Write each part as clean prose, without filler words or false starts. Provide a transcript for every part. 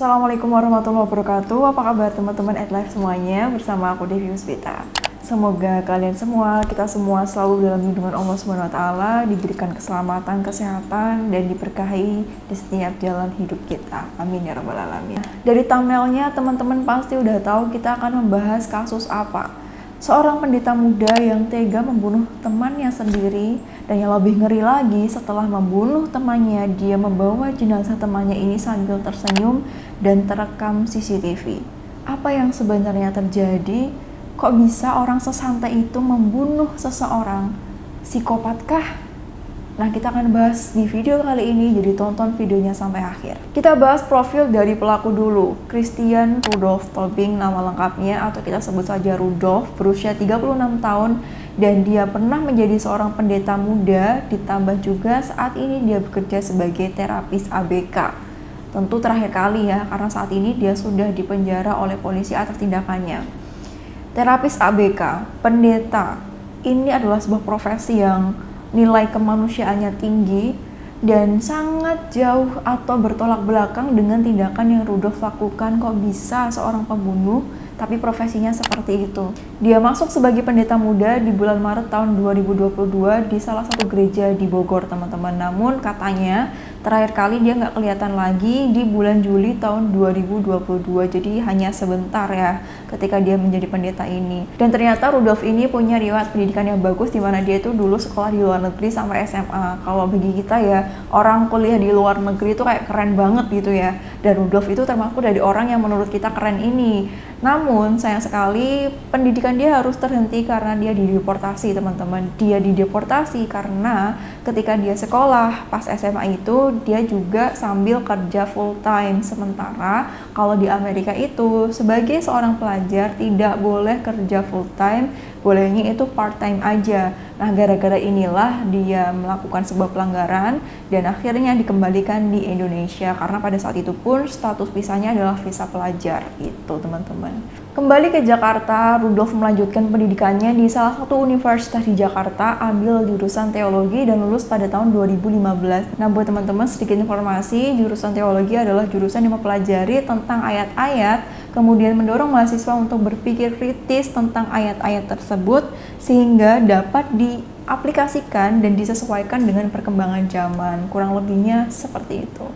Assalamualaikum warahmatullahi wabarakatuh. Apa kabar teman-teman @life semuanya? Bersama aku Devi Puspita. Semoga kalian semua, kita semua selalu dalam lindungan Allah Subhanahu wa taala, diberikan keselamatan, kesehatan dan diberkahi di setiap jalan hidup kita. Amin ya rabbal alamin. Dari thumbnailnya teman-teman pasti udah tahu kita akan membahas kasus apa. Seorang pendeta muda yang tega membunuh temannya sendiri, dan yang lebih ngeri lagi, setelah membunuh temannya, dia membawa jenazah temannya ini sambil tersenyum dan terekam CCTV. Apa yang sebenarnya terjadi? Kok bisa orang sesantai itu membunuh seseorang? Psikopatkah? Nah, kita akan bahas di video kali ini, jadi tonton videonya sampai akhir. Kita bahas profil dari pelaku dulu. Christian Rudolph Tobing nama lengkapnya, atau kita sebut saja Rudolph, berusia 36 tahun, dan dia pernah menjadi seorang pendeta muda, ditambah juga saat ini dia bekerja sebagai terapis ABK. Tentu terakhir kali ya, karena saat ini dia sudah dipenjara oleh polisi atas tindakannya. Terapis ABK, pendeta, ini adalah sebuah profesi yang nilai kemanusiaannya tinggi dan sangat jauh atau bertolak belakang dengan tindakan yang Rudolph lakukan. Kok bisa seorang pembunuh tapi profesinya seperti itu? Dia masuk sebagai pendeta muda di bulan Maret tahun 2022 di salah satu gereja di Bogor, teman-teman. Namun katanya terakhir kali dia nggak kelihatan lagi di bulan Juli tahun 2022, jadi hanya sebentar ya ketika dia menjadi pendeta ini. Dan ternyata Rudolph ini punya riwayat pendidikan yang bagus, di mana dia itu dulu sekolah di luar negeri sampai SMA. Kalau bagi kita ya, orang kuliah di luar negeri itu kayak keren banget gitu ya. Dan Rudolph itu termasuk dari orang yang menurut kita keren ini. Namun sayang sekali pendidikan dia harus terhenti karena dia dideportasi, teman-teman. Dia dideportasi karena ketika dia sekolah pas SMA itu dia juga sambil kerja full time. Sementara kalau di Amerika itu sebagai seorang pelajar tidak boleh kerja full time, bolehnya itu part time aja. Nah, gara-gara inilah dia melakukan sebuah pelanggaran dan akhirnya dikembalikan di Indonesia, karena pada saat itu pun status visanya adalah visa pelajar gitu, teman-teman. Kembali ke Jakarta, Rudolph melanjutkan pendidikannya di salah satu universitas di Jakarta, ambil jurusan teologi dan lulus pada tahun 2015. Nah, buat teman-teman sedikit informasi, jurusan teologi adalah jurusan yang mempelajari tentang ayat-ayat, kemudian mendorong mahasiswa untuk berpikir kritis tentang ayat-ayat tersebut sehingga dapat diaplikasikan dan disesuaikan dengan perkembangan zaman. Kurang lebihnya seperti itu.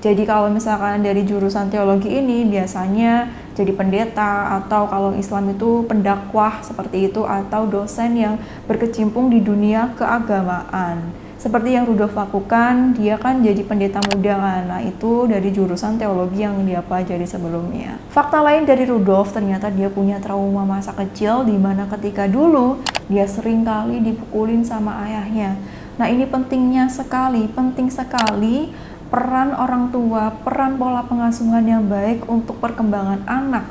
Jadi kalau misalkan dari jurusan teologi ini biasanya jadi pendeta, atau kalau Islam itu pendakwah seperti itu, atau dosen yang berkecimpung di dunia keagamaan. Seperti yang Rudolph lakukan, dia kan jadi pendeta muda kan. Nah, itu dari jurusan teologi yang dia pelajari sebelumnya. Fakta lain dari Rudolph, ternyata dia punya trauma masa kecil, di mana ketika dulu dia sering kali dipukulin sama ayahnya. Nah, ini penting sekali peran orang tua, peran pola pengasuhan yang baik untuk perkembangan anak.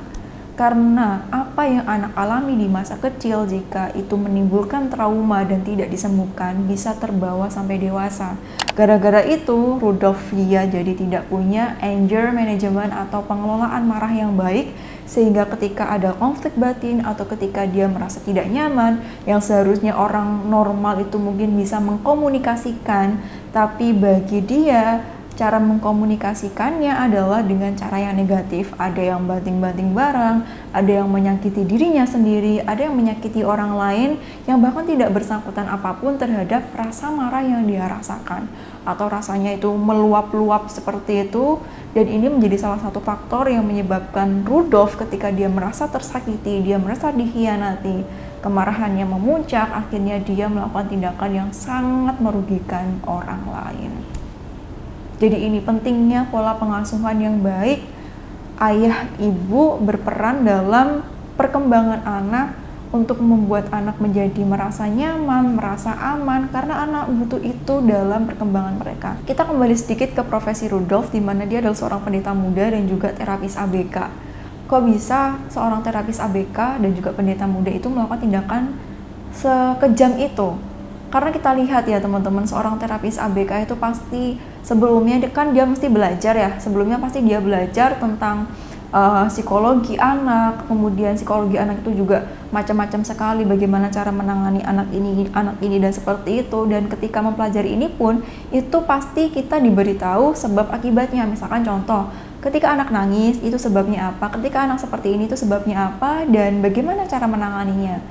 Karena apa yang anak alami di masa kecil, jika itu menimbulkan trauma dan tidak disembuhkan, bisa terbawa sampai dewasa. Gara-gara itu, Rudolph dia jadi tidak punya anger management atau pengelolaan marah yang baik, sehingga ketika ada konflik batin atau ketika dia merasa tidak nyaman, yang seharusnya orang normal itu mungkin bisa mengkomunikasikan, tapi bagi dia cara mengkomunikasikannya adalah dengan cara yang negatif. Ada yang banting-banting barang, ada yang menyakiti dirinya sendiri, ada yang menyakiti orang lain, yang bahkan tidak bersangkutan apapun terhadap rasa marah yang dia rasakan, atau rasanya itu meluap-luap seperti itu. Dan ini menjadi salah satu faktor yang menyebabkan Rudolph ketika dia merasa tersakiti, dia merasa dikhianati, kemarahannya memuncak, akhirnya dia melakukan tindakan yang sangat merugikan orang lain. Jadi ini pentingnya pola pengasuhan yang baik. Ayah ibu berperan dalam perkembangan anak untuk membuat anak menjadi merasa nyaman, merasa aman, karena anak butuh itu dalam perkembangan mereka. Kita kembali sedikit ke profesi Rudolph, di mana dia adalah seorang pendeta muda dan juga terapis ABK. Kok bisa seorang terapis ABK dan juga pendeta muda itu melakukan tindakan sekejam itu? Karena kita lihat ya teman-teman, seorang terapis ABK itu pasti sebelumnya kan dia mesti belajar ya. Sebelumnya pasti dia belajar tentang psikologi anak, kemudian psikologi anak itu juga macam-macam sekali, bagaimana cara menangani anak ini dan seperti itu. Dan ketika mempelajari ini pun itu pasti kita diberitahu sebab akibatnya. Misalkan contoh, Ketika anak nangis, itu sebabnya apa? Ketika anak seperti ini, itu sebabnya apa? Dan bagaimana cara menanganinya?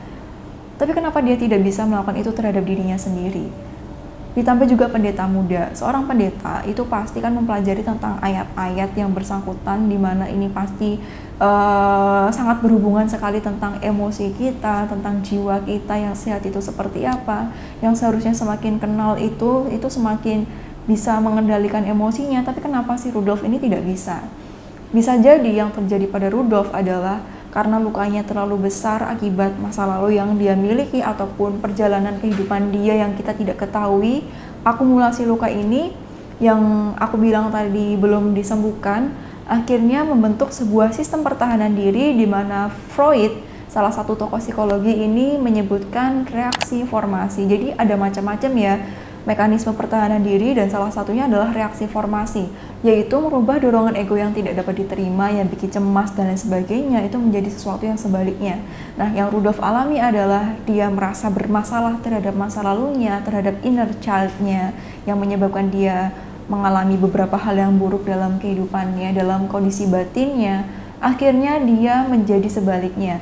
Tapi kenapa dia tidak bisa melakukan itu terhadap dirinya sendiri? Ditambah juga pendeta muda. Seorang pendeta itu pasti kan mempelajari tentang ayat-ayat yang bersangkutan, di mana ini pasti sangat berhubungan sekali tentang emosi kita, tentang jiwa kita yang sehat itu seperti apa. Yang seharusnya semakin kenal itu semakin bisa mengendalikan emosinya. Tapi kenapa si Rudolf ini tidak bisa? Bisa jadi yang terjadi pada Rudolf adalah karena lukanya terlalu besar akibat masa lalu yang dia miliki ataupun perjalanan kehidupan dia yang kita tidak ketahui. Akumulasi luka ini yang aku bilang tadi belum disembuhkan, akhirnya membentuk sebuah sistem pertahanan diri di mana Freud, salah satu tokoh psikologi ini, menyebutkan reaksi formasi. Jadi ada macam-macam ya mekanisme pertahanan diri, dan salah satunya adalah reaksi formasi, yaitu merubah dorongan ego yang tidak dapat diterima, yang bikin cemas dan lain sebagainya, itu menjadi sesuatu yang sebaliknya. Nah, yang Rudolf alami adalah dia merasa bermasalah terhadap masa lalunya, terhadap inner child-nya, yang menyebabkan dia mengalami beberapa hal yang buruk dalam kehidupannya, dalam kondisi batinnya. Akhirnya dia menjadi sebaliknya,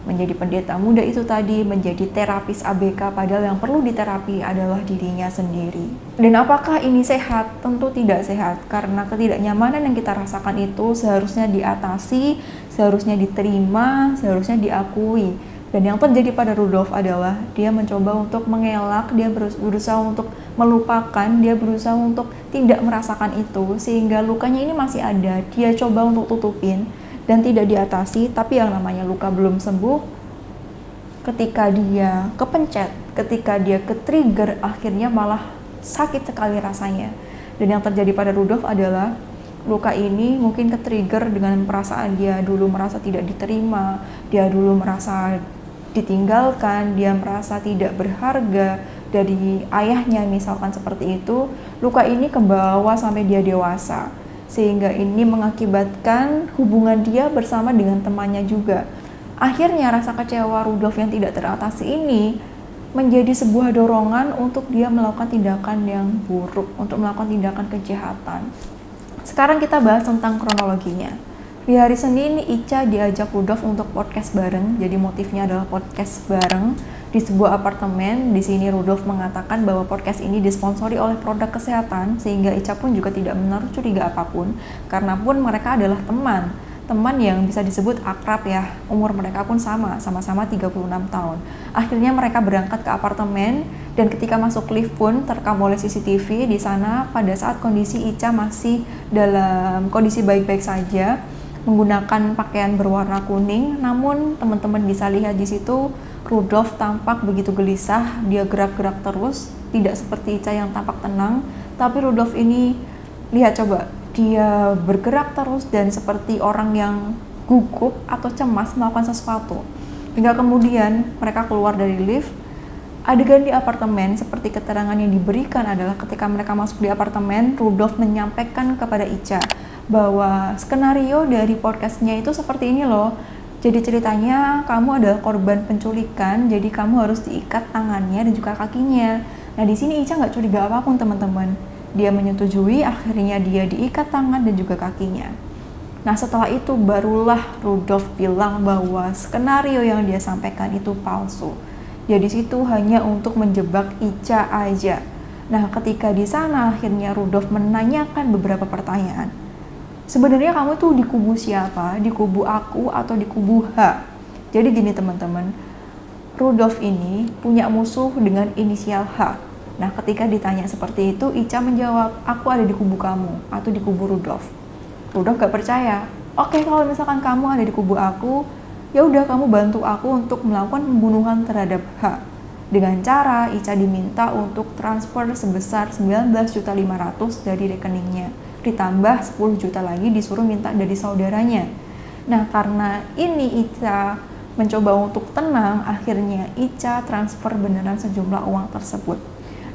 menjadi pendeta muda itu tadi, menjadi terapis ABK, padahal yang perlu diterapi adalah dirinya sendiri. Dan apakah ini sehat? Tentu tidak sehat, karena ketidaknyamanan yang kita rasakan itu seharusnya diatasi, seharusnya diterima, seharusnya diakui. Dan yang terjadi pada Rudolf adalah dia mencoba untuk mengelak, dia berusaha untuk melupakan, dia berusaha untuk tidak merasakan itu, sehingga lukanya ini masih ada, dia coba untuk tutupin dan tidak diatasi. Tapi yang namanya luka belum sembuh, ketika dia kepencet, ketika dia ke-trigger, akhirnya malah sakit sekali rasanya. Dan yang terjadi pada Rudolf adalah luka ini mungkin ke-trigger dengan perasaan dia dulu merasa tidak diterima, dia dulu merasa ditinggalkan, dia merasa tidak berharga dari ayahnya misalkan seperti itu. Luka ini kebawa sampai dia dewasa, sehingga ini mengakibatkan hubungan dia bersama dengan temannya juga. Akhirnya rasa kecewa Rudolf yang tidak teratasi ini menjadi sebuah dorongan untuk dia melakukan tindakan yang buruk, untuk melakukan tindakan kejahatan. Sekarang kita bahas tentang kronologinya. Di hari Senin, Ica diajak Rudolf untuk podcast bareng. Jadi motifnya adalah podcast bareng di sebuah apartemen. Di sini Rudolf mengatakan bahwa podcast ini disponsori oleh produk kesehatan, sehingga Ica pun juga tidak menaruh curiga apapun, karena pun mereka adalah teman yang bisa disebut akrab ya. Umur mereka pun sama-sama 36 tahun. Akhirnya mereka berangkat ke apartemen, dan ketika masuk lift pun terekam oleh CCTV di sana pada saat kondisi Ica masih dalam kondisi baik-baik saja, menggunakan pakaian berwarna kuning. Namun teman-teman bisa lihat di situ Rudolf tampak begitu gelisah, dia gerak-gerak terus, tidak seperti Ica yang tampak tenang. Tapi Rudolf ini, lihat coba, dia bergerak terus dan seperti orang yang gugup atau cemas melakukan sesuatu. Hingga kemudian mereka keluar dari lift. Adegan di apartemen seperti keterangan yang diberikan adalah ketika mereka masuk di apartemen, Rudolf menyampaikan kepada Ica bahwa skenario dari podcastnya itu seperti ini loh. Jadi ceritanya kamu adalah korban penculikan, jadi kamu harus diikat tangannya dan juga kakinya. Nah di sini Ica nggak curiga apapun teman-teman. Dia menyetujui, akhirnya dia diikat tangan dan juga kakinya. Nah setelah itu barulah Rudolf bilang bahwa skenario yang dia sampaikan itu palsu. Ya di situ hanya untuk menjebak Ica aja. Nah ketika di sana akhirnya Rudolf menanyakan beberapa pertanyaan. Sebenarnya kamu tuh di kubu siapa? Di kubu aku atau di kubu H? Jadi gini teman-teman, Rudolf ini punya musuh dengan inisial H. Nah ketika ditanya seperti itu, Ica menjawab, aku ada di kubu kamu atau di kubu Rudolf. Rudolf gak percaya. Oke, kalau misalkan kamu ada di kubu aku, ya udah kamu bantu aku untuk melakukan pembunuhan terhadap H. Dengan cara Ica diminta untuk transfer sebesar 19.500.000 dari rekeningnya. Ditambah 10 juta lagi disuruh minta dari saudaranya. Nah karena ini Ica mencoba untuk tenang, akhirnya Ica transfer beneran sejumlah uang tersebut.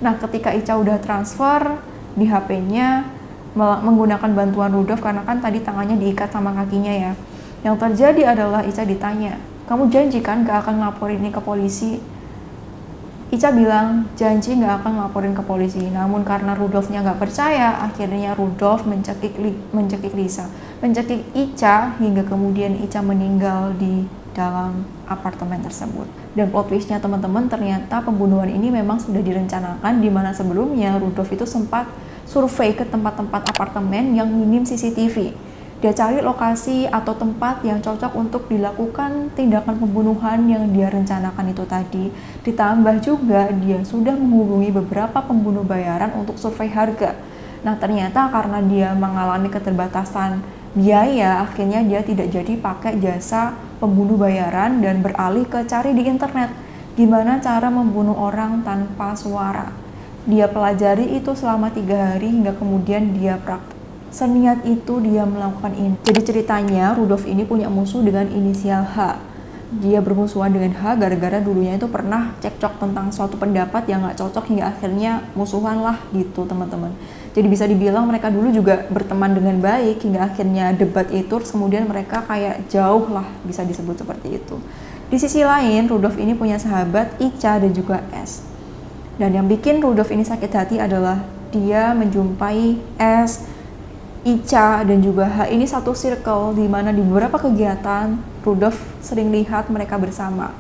Nah ketika Ica udah transfer, di HP-nya menggunakan bantuan Rudolf, karena kan tadi tangannya diikat sama kakinya ya. Yang terjadi adalah Ica ditanya, kamu janji kan gak akan ngelaporin ini ke polisi? Ica bilang janji gak akan ngelaporin ke polisi. Namun karena Rudolfnya gak percaya, akhirnya Rudolf mencekik Lisa. mencekik Icha hingga kemudian Icha meninggal di dalam apartemen tersebut. Dan plot twistnya teman-teman, ternyata pembunuhan ini memang sudah direncanakan, di mana sebelumnya Rudolf itu sempat survei ke tempat-tempat apartemen yang minim CCTV. Dia cari lokasi atau tempat yang cocok untuk dilakukan tindakan pembunuhan yang dia rencanakan itu tadi. Ditambah juga dia sudah menghubungi beberapa pembunuh bayaran untuk survei harga. Nah ternyata karena dia mengalami keterbatasan biaya, akhirnya dia tidak jadi pakai jasa pembunuh bayaran dan beralih ke cari di internet gimana cara membunuh orang tanpa suara. Dia pelajari itu selama 3 hari hingga kemudian dia praktek. Seniat itu dia melakukan ini. Jadi ceritanya Rudolf ini punya musuh dengan inisial H. Dia bermusuhan dengan H gara-gara dulunya itu pernah cekcok tentang suatu pendapat yang gak cocok hingga akhirnya musuhan lah gitu teman-teman. Jadi bisa dibilang mereka dulu juga berteman dengan baik hingga akhirnya debat itu, terus kemudian mereka kayak jauh lah, bisa disebut seperti itu. Di sisi lain, Rudolf ini punya sahabat Icha dan juga S. Dan yang bikin Rudolf ini sakit hati adalah dia menjumpai S, Icha dan juga H ini satu circle, di mana di beberapa kegiatan Rudolf sering lihat mereka bersama.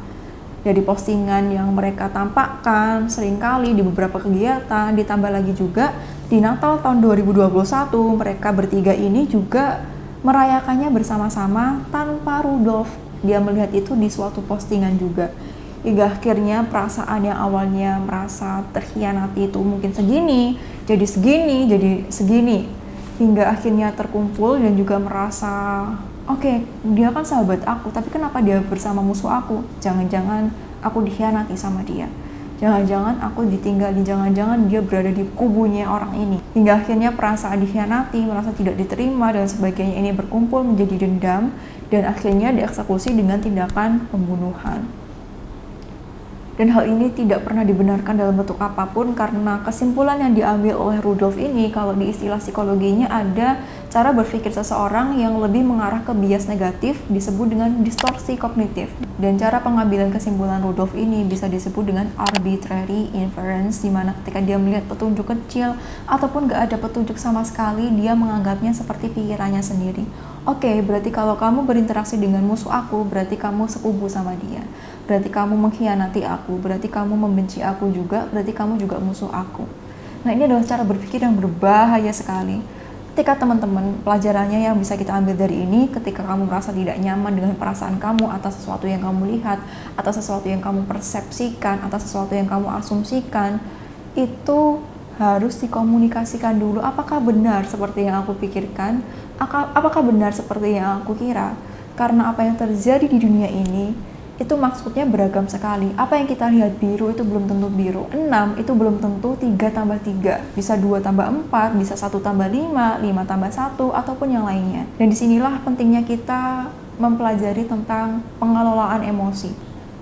Dari postingan yang mereka tampakkan seringkali di beberapa kegiatan, ditambah lagi juga di Natal tahun 2021 mereka bertiga ini juga merayakannya bersama-sama tanpa Rudolf. Dia melihat itu di suatu postingan juga. Hingga akhirnya perasaan yang awalnya merasa terkhianati itu mungkin segini, jadi segini. Hingga akhirnya terkumpul dan juga merasa, oke, dia kan sahabat aku, tapi kenapa dia bersama musuh aku? Jangan-jangan aku dikhianati sama dia. Jangan-jangan aku ditinggali, jangan-jangan dia berada di kubunya orang ini. Hingga akhirnya perasaan dikhianati, merasa tidak diterima dan sebagainya ini berkumpul menjadi dendam dan akhirnya dieksekusi dengan tindakan pembunuhan. Dan hal ini tidak pernah dibenarkan dalam bentuk apapun karena kesimpulan yang diambil oleh Rudolf ini, kalau di istilah psikologinya ada cara berpikir seseorang yang lebih mengarah ke bias negatif disebut dengan distorsi kognitif. Dan cara pengambilan kesimpulan Rudolf ini bisa disebut dengan arbitrary inference, di mana ketika dia melihat petunjuk kecil ataupun gak ada petunjuk sama sekali, dia menganggapnya seperti pikirannya sendiri. Oke, berarti kalau kamu berinteraksi dengan musuh aku, berarti kamu sekubu sama dia. Berarti kamu mengkhianati aku, berarti kamu membenci aku juga, berarti kamu juga musuh aku. Nah, ini adalah cara berpikir yang berbahaya sekali. Ketika teman-teman, pelajarannya yang bisa kita ambil dari ini, ketika kamu merasa tidak nyaman dengan perasaan kamu atas sesuatu yang kamu lihat, atas sesuatu yang kamu persepsikan, atas sesuatu yang kamu asumsikan, itu harus dikomunikasikan dulu. Apakah benar seperti yang aku pikirkan? Apakah benar seperti yang aku kira? Karena apa yang terjadi di dunia ini itu maksudnya beragam sekali. Apa yang kita lihat biru itu belum tentu biru. 6 itu belum tentu 3 tambah 3. Bisa 2 tambah 4, bisa 1 tambah 5, 5 tambah 1, ataupun yang lainnya. Dan disinilah pentingnya kita mempelajari tentang pengelolaan emosi.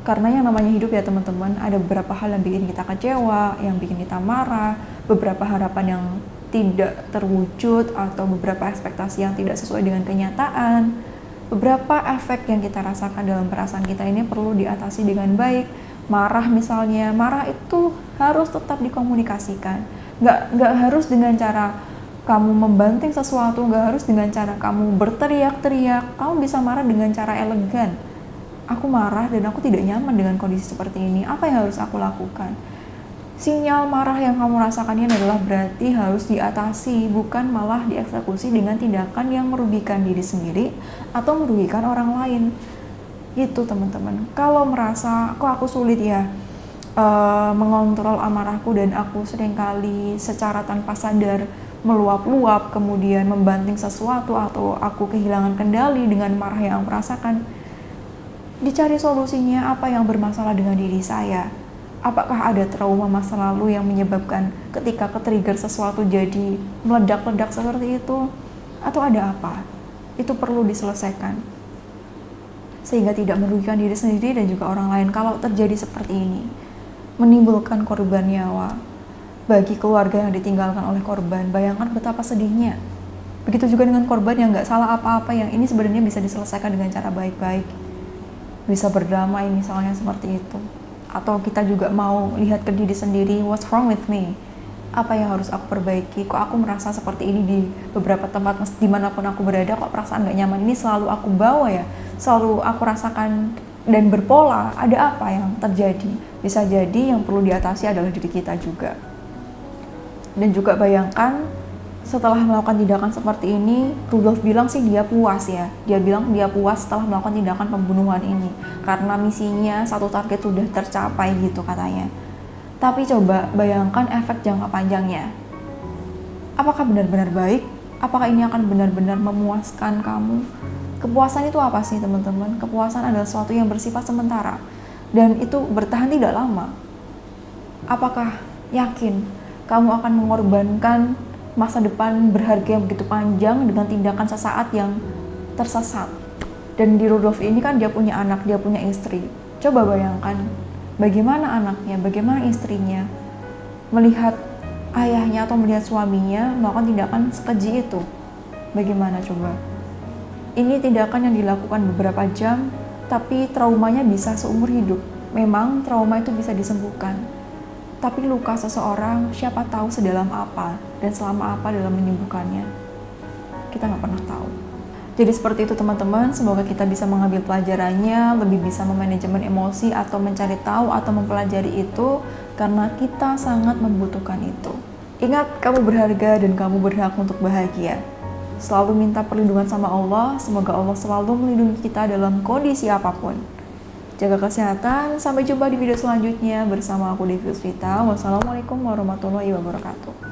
Karena yang namanya hidup ya teman-teman, ada beberapa hal yang bikin kita kecewa, yang bikin kita marah, beberapa harapan yang tidak terwujud, atau beberapa ekspektasi yang tidak sesuai dengan kenyataan. Beberapa efek yang kita rasakan dalam perasaan kita ini perlu diatasi dengan baik. Marah misalnya, marah itu harus tetap dikomunikasikan. Nggak harus dengan cara kamu membanting sesuatu, nggak harus dengan cara kamu berteriak-teriak. Kamu bisa marah dengan cara elegan. Aku marah dan aku tidak nyaman dengan kondisi seperti ini. Apa yang harus aku lakukan? Sinyal marah yang kamu rasakan ini adalah berarti harus diatasi, bukan malah dieksekusi dengan tindakan yang merugikan diri sendiri atau merugikan orang lain. Itu teman-teman. Kalau merasa, kok aku sulit ya mengontrol amarahku dan aku seringkali secara tanpa sadar meluap-luap, kemudian membanting sesuatu atau aku kehilangan kendali dengan marah yang aku rasakan. Dicari solusinya, apa yang bermasalah dengan diri saya. Apakah ada trauma masa lalu yang menyebabkan ketika ke-trigger sesuatu jadi meledak-ledak seperti itu? Atau ada apa? Itu perlu diselesaikan. Sehingga tidak merugikan diri sendiri dan juga orang lain. Kalau terjadi seperti ini, menimbulkan korban nyawa bagi keluarga yang ditinggalkan oleh korban, bayangkan betapa sedihnya. Begitu juga dengan korban yang nggak salah apa-apa, yang ini sebenarnya bisa diselesaikan dengan cara baik-baik. Bisa berdamai misalnya seperti itu. Atau kita juga mau lihat ke diri sendiri, what's wrong with me? Apa yang harus aku perbaiki? Kok aku merasa seperti ini di beberapa tempat, dimanapun aku berada, kok perasaan gak nyaman ini selalu aku bawa ya, selalu aku rasakan dan berpola. Ada apa yang terjadi? Bisa jadi yang perlu diatasi adalah diri kita juga. Dan juga bayangkan setelah melakukan tindakan seperti ini, Rudolf bilang sih dia puas ya. Dia bilang dia puas setelah melakukan tindakan pembunuhan ini karena misinya satu target sudah tercapai gitu katanya. Tapi coba bayangkan efek jangka panjangnya. Apakah benar-benar baik? Apakah ini akan benar-benar memuaskan kamu? Kepuasan itu apa sih teman-teman? Kepuasan adalah sesuatu yang bersifat sementara dan itu bertahan tidak lama. Apakah yakin kamu akan mengorbankan masa depan berharga yang begitu panjang dengan tindakan sesaat yang tersesat? Dan di Rudolf ini kan dia punya anak, dia punya istri. Coba bayangkan bagaimana anaknya, bagaimana istrinya melihat ayahnya atau melihat suaminya melakukan tindakan sekeji itu. Bagaimana coba? Ini tindakan yang dilakukan beberapa jam, tapi traumanya bisa seumur hidup. Memang trauma itu bisa disembuhkan. Tapi luka seseorang, siapa tahu sedalam apa dan selama apa dalam menyembuhkannya. Kita nggak pernah tahu. Jadi seperti itu teman-teman, semoga kita bisa mengambil pelajarannya, lebih bisa memanajemen emosi atau mencari tahu atau mempelajari itu, karena kita sangat membutuhkan itu. Ingat, kamu berharga dan kamu berhak untuk bahagia. Selalu minta perlindungan sama Allah, semoga Allah selalu melindungi kita dalam kondisi apapun. Jaga kesehatan, sampai jumpa di video selanjutnya bersama aku Devi Usrita. Wassalamualaikum warahmatullahi wabarakatuh.